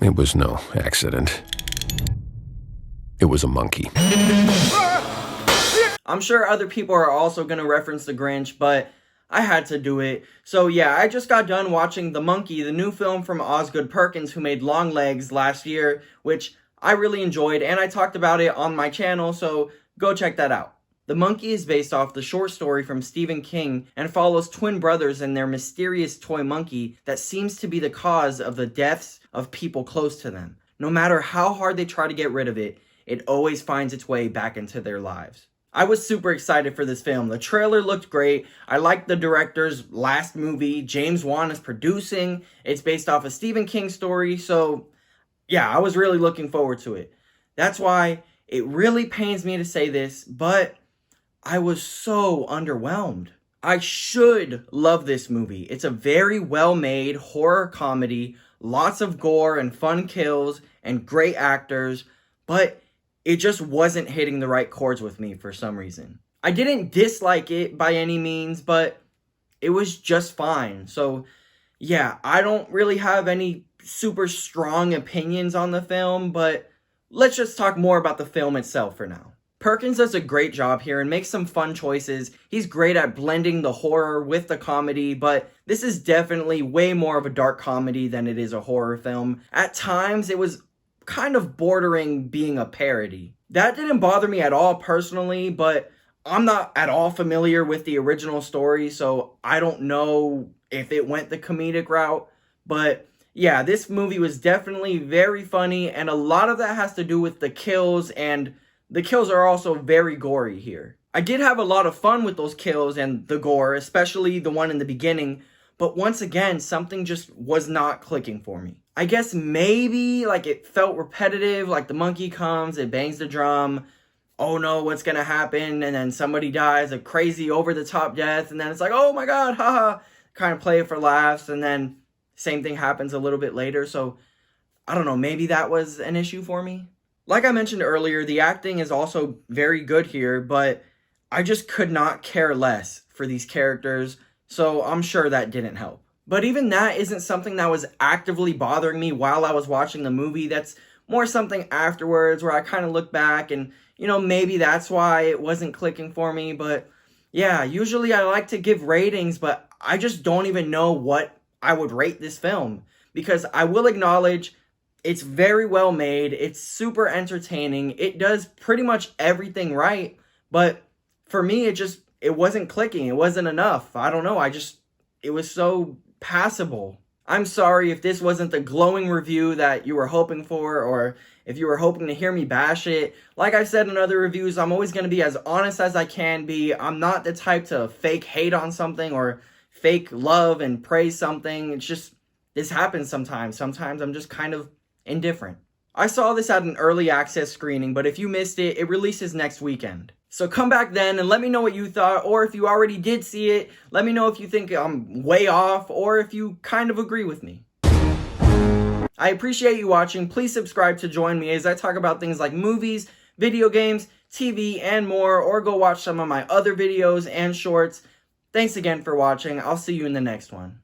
It was no accident. It was a monkey. I'm sure other people are also going to reference The Grinch, but I had to do it. So yeah, I just got done watching The Monkey, the new film from Osgood Perkins, who made Longlegs last year, which I really enjoyed, and I talked about it on my channel, so go check that out. The Monkey is based off the short story from Stephen King and follows twin brothers and their mysterious toy monkey that seems to be the cause of the deaths of people close to them. No matter how hard they try to get rid of it, it always finds its way back into their lives. I was super excited for this film. The trailer looked great. I liked the director's last movie. James Wan is producing. It's based off a Stephen King story, so yeah, I was really looking forward to it. That's why it really pains me to say this, but I was so underwhelmed. I should love this movie. It's a very well-made horror comedy, lots of gore and fun kills and great actors, but it just wasn't hitting the right chords with me for some reason. I didn't dislike it by any means, but it was just fine. So yeah, I don't really have any super strong opinions on the film, but let's just talk more about the film itself for now. Perkins does a great job here and makes some fun choices. He's great at blending the horror with the comedy, but this is definitely way more of a dark comedy than it is a horror film. At times, it was kind of bordering being a parody. That didn't bother me at all personally, but I'm not at all familiar with the original story, so I don't know if it went the comedic route. But yeah, this movie was definitely very funny, and a lot of that has to do with the kills, and the kills are also very gory here. I did have a lot of fun with those kills and the gore, especially the one in the beginning, but once again, something just was not clicking for me. I guess maybe like it felt repetitive, like the monkey comes, it bangs the drum, oh no, what's gonna happen? And then somebody dies, a crazy over-the-top death, and then it's like, oh my god, haha, kind of play it for laughs, and then same thing happens a little bit later, so I don't know, maybe that was an issue for me. Like I mentioned earlier, the acting is also very good here, but I just could not care less for these characters, so I'm sure that didn't help. But even that isn't something that was actively bothering me while I was watching the movie. That's more something afterwards where I kind of look back and, you know, maybe that's why it wasn't clicking for me. But yeah, usually I like to give ratings, but I just don't even know what I would rate this film. Because I will acknowledge it's very well made, it's super entertaining, it does pretty much everything right, but for me, it wasn't clicking, it wasn't enough. I don't know, it was so passable. I'm sorry if this wasn't the glowing review that you were hoping for, or if you were hoping to hear me bash it. Like I've said in other reviews, I'm always going to be as honest as I can be. I'm not the type to fake hate on something or fake love and praise something. It's just, this happens sometimes. Sometimes I'm just kind of indifferent. I saw this at an early access screening, but if you missed it, it releases next weekend. So come back then and let me know what you thought, or if you already did see it, let me know if you think I'm way off, or if you kind of agree with me. I appreciate you watching. Please subscribe to join me as I talk about things like movies, video games, TV, and more, or go watch some of my other videos and shorts. Thanks again for watching. I'll see you in the next one.